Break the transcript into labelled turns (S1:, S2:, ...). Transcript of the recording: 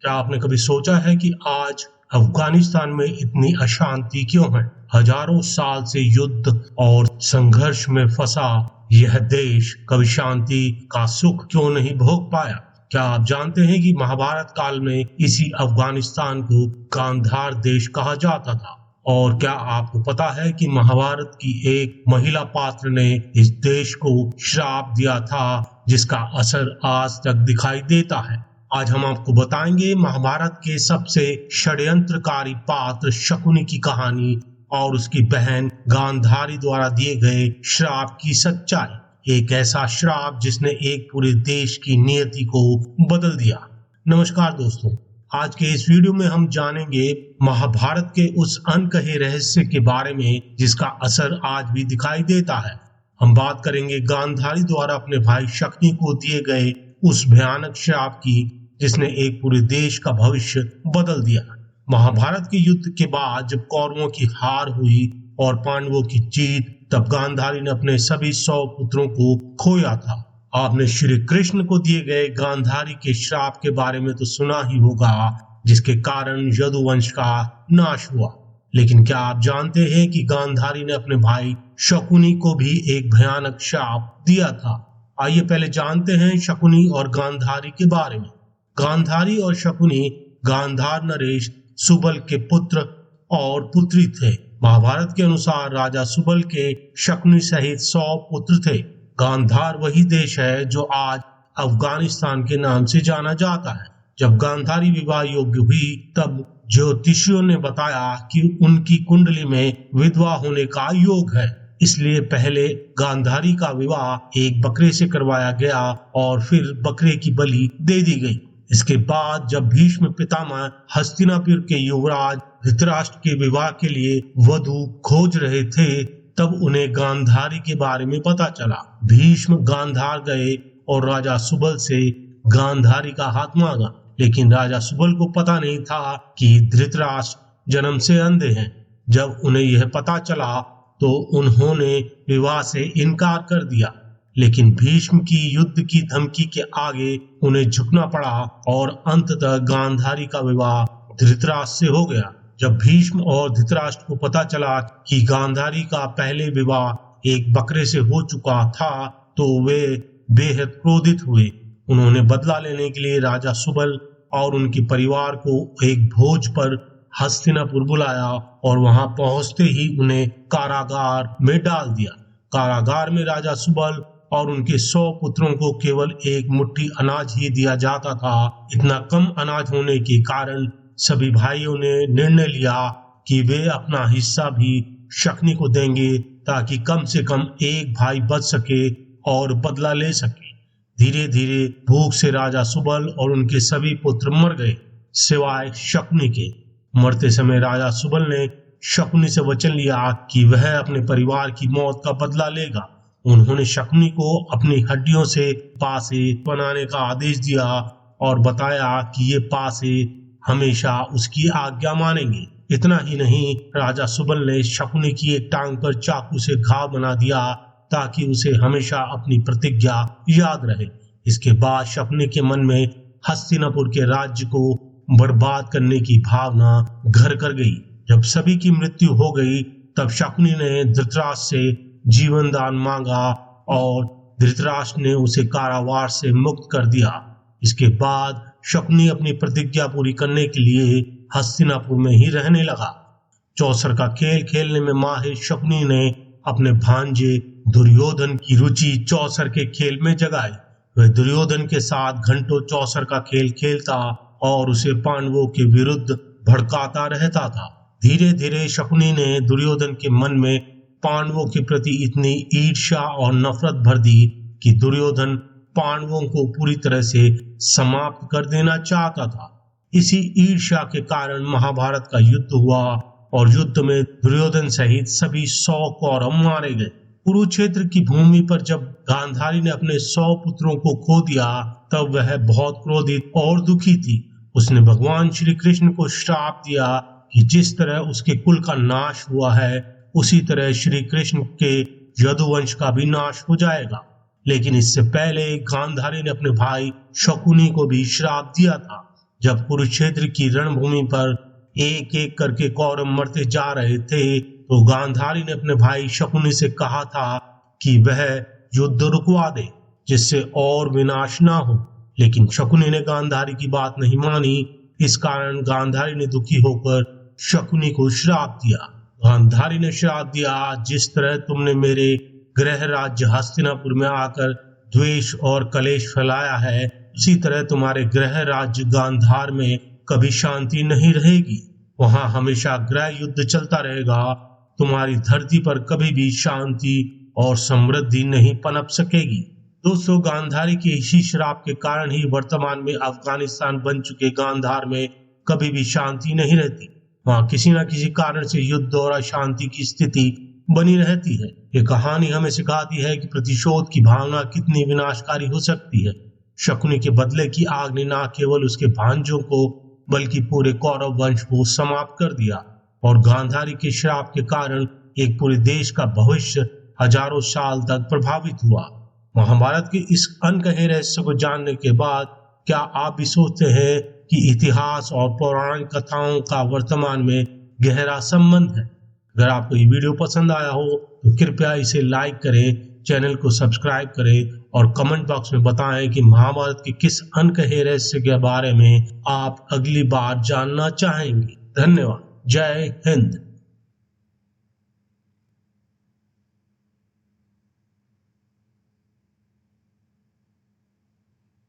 S1: क्या आपने कभी सोचा है कि आज अफगानिस्तान में इतनी अशांति क्यों है? हजारों साल से युद्ध और संघर्ष में फंसा यह देश कभी शांति का सुख क्यों नहीं भोग पाया? क्या आप जानते हैं कि महाभारत काल में इसी अफगानिस्तान को गांधार देश कहा जाता था? और क्या आपको पता है कि महाभारत की एक महिला पात्र ने इस देश को श्राप दिया था जिसका असर आज तक दिखाई देता है? आज हम आपको बताएंगे महाभारत के सबसे षड्यंत्रकारी पात्र शकुनी की कहानी और उसकी बहन गांधारी द्वारा दिए गए श्राप की सच्चाई। एक ऐसा श्राप जिसने एक पूरे देश की नियति को बदल दिया। नमस्कार दोस्तों, आज के इस वीडियो में हम जानेंगे महाभारत के उस अनकहे रहस्य के बारे में जिसका असर आज भी दिखाई देता है। हम बात करेंगे गांधारी द्वारा अपने भाई शकुनी को दिए गए उस भयानक श्राप की जिसने एक पूरे देश का भविष्य बदल दिया। महाभारत के युद्ध के बाद जब कौरवों की हार हुई और पांडवों की जीत, तब गांधारी ने अपने सभी 100 पुत्रों को खोया था। आपने श्री कृष्ण को दिए गए गांधारी के श्राप के बारे में तो सुना ही होगा, जिसके कारण यदुवंश का नाश हुआ। लेकिन क्या आप जानते हैं कि गांधारी ने अपने भाई शकुनी को भी एक भयानक श्राप दिया था? आइए पहले जानते हैं शकुनी और गांधारी के बारे में। गांधारी और शकुनी गांधार नरेश सुबल के पुत्र और पुत्री थे। महाभारत के अनुसार राजा सुबल के शकुनी सहित 100 पुत्र थे। गांधार वही देश है जो आज अफगानिस्तान के नाम से जाना जाता है। जब गांधारी विवाह योग्य हुई तब ज्योतिषियों ने बताया कि उनकी कुंडली में विधवा होने का योग है, इसलिए पहले गांधारी का विवाह एक बकरे से करवाया गया और फिर बकरे की बलि दे दी गई। इसके बाद जब भीष्म पितामह हस्तिनापुर के युवराज धृतराष्ट्र के विवाह के लिए वधू खोज रहे थे, तब उन्हें गांधारी के बारे में पता चला। भीष्म गांधार गए और राजा सुबल से गांधारी का हाथ मांगा, लेकिन राजा सुबल को पता नहीं था कि धृतराष्ट्र जन्म से अंधे हैं। जब उन्हें यह पता चला तो उन्होंने विवाह से इनकार कर दिया, लेकिन भीष्म की युद्ध की धमकी के आगे उन्हें झुकना पड़ा और अंततः गांधारी का विवाह धृतराष्ट्र से हो गया। जब भीष्म और धृतराष्ट्र को पता चला कि गांधारी का पहले विवाह एक बकरे से हो चुका था तो वे बेहद क्रोधित हुए। उन्होंने बदला लेने के लिए राजा सुबल और उनके परिवार को एक भोज पर हस्तिनापुर बुलाया और वहां पहुंचते ही उन्हें कारागार में डाल दिया। कारागार में राजा सुबल और उनके 100 पुत्रों को केवल एक मुट्ठी अनाज ही दिया जाता था। इतना कम अनाज होने के कारण सभी भाइयों ने निर्णय लिया कि वे अपना हिस्सा भी शकुनी को देंगे ताकि कम से कम एक भाई बच सके और बदला ले सके। धीरे धीरे भूख से राजा सुबल और उनके सभी पुत्र मर गए सिवाय शकुनी के। मरते समय राजा सुबल ने शकुनी से वचन लिया कि वह अपने परिवार की मौत का बदला लेगा। उन्होंने शकुनी को अपनी हड्डियों से पासे बनाने का आदेश दिया और बताया कि ये पासे हमेशा उसकी आज्ञा मानेंगे। इतना ही नहीं, राजा सुबल ने शकुनी की एक टांग पर चाकू से घाव बना दिया ताकि उसे हमेशा अपनी प्रतिज्ञा याद रहे। इसके बाद शकुनी के मन में हस्तिनापुर के राज्य को बर्बाद करने की भावना घर कर गई। जब सभी की मृत्यु हो गई तब शकुनी ने धृतराष्ट्र से जीवन दान मांगा और धृतराष्ट्र ने उसे कारावास से मुक्त कर दिया। इसके बाद शकुनी अपनी प्रतिज्ञा पूरी करने के लिए हस्तिनापुर में ही रहने लगा। चौसर का खेल खेलने में माहिर शकुनी ने अपने भांजे दुर्योधन की रुचि चौसर के खेल में जगाई। वह दुर्योधन के साथ घंटों चौसर का खेल खेलता और उसे पांडवों के विरुद्ध भड़काता रहता था। धीरे धीरे शकुनी ने दुर्योधन के मन में पांडवों के प्रति इतनी ईर्ष्या और नफरत भर दी कि दुर्योधन पांडवों को पूरी तरह से समाप्त कर देना चाहता था। इसी ईर्ष्या के कारण महाभारत का युद्ध हुआ और युद्ध में दुर्योधन सहित सभी 100 कौरव मारे गए। कुरुक्षेत्र की भूमि पर जब गांधारी ने अपने 100 पुत्रों को खो दिया तब वह बहुत क्रोधित और दुखी थी। उसने भगवान श्री कृष्ण को श्राप दिया कि जिस तरह उसके कुल का नाश हुआ है उसी तरह श्री कृष्ण के यदुवंश का भी नाश हो जाएगा। लेकिन इससे पहले गांधारी ने अपने भाई शकुनी को भी श्राप दिया था। जब कुरुक्षेत्र की रणभूमि पर एक एक करके कौरव मरते जा रहे थे तो गांधारी ने अपने भाई शकुनी से कहा था कि वह युद्ध रुकवा दे जिससे और विनाश ना हो, लेकिन शकुनी ने गांधारी की बात नहीं मानी। इस कारण गांधारी ने दुखी होकर शकुनी को श्राप दिया। गांधारी ने श्राप दिया, जिस तरह तुमने मेरे गृह राज्य हस्तिनापुर में आकर द्वेष और कलेश फैलाया है, उसी तरह तुम्हारे गृह राज्य गांधार में कभी शांति नहीं रहेगी। वहां हमेशा गृह युद्ध चलता रहेगा। तुम्हारी धरती पर कभी भी शांति और समृद्धि नहीं पनप सकेगी। दोस्तों, गांधारी के इसी श्राप के कारण ही वर्तमान में अफगानिस्तान बन चुके गांधार में कभी भी शांति नहीं रहती। वहां किसी न किसी कारण से युद्ध और अशांति की स्थिति बनी रहती है। ये कहानी हमें सिखाती है कि प्रतिशोध की भावना कितनी विनाशकारी हो सकती है। शकुनी के बदले की आग ने न केवल उसके भांजों को बल्कि पूरे कौरव वंश को समाप्त कर दिया और गांधारी के श्राप के कारण एक पूरे देश का भविष्य हजारों साल तक प्रभावित हुआ। महाभारत के इस अनकहे रहस्य को जानने के बाद क्या आप भी सोचते हैं कि इतिहास और पौराणिक कथाओं का वर्तमान में गहरा संबंध है? अगर आपको ये वीडियो पसंद आया हो तो कृपया इसे लाइक करें, चैनल को सब्सक्राइब करें और कमेंट बॉक्स में बताएं कि महाभारत के किस अनकहे रहस्य के बारे में आप अगली बार जानना चाहेंगे। धन्यवाद। जय हिंद।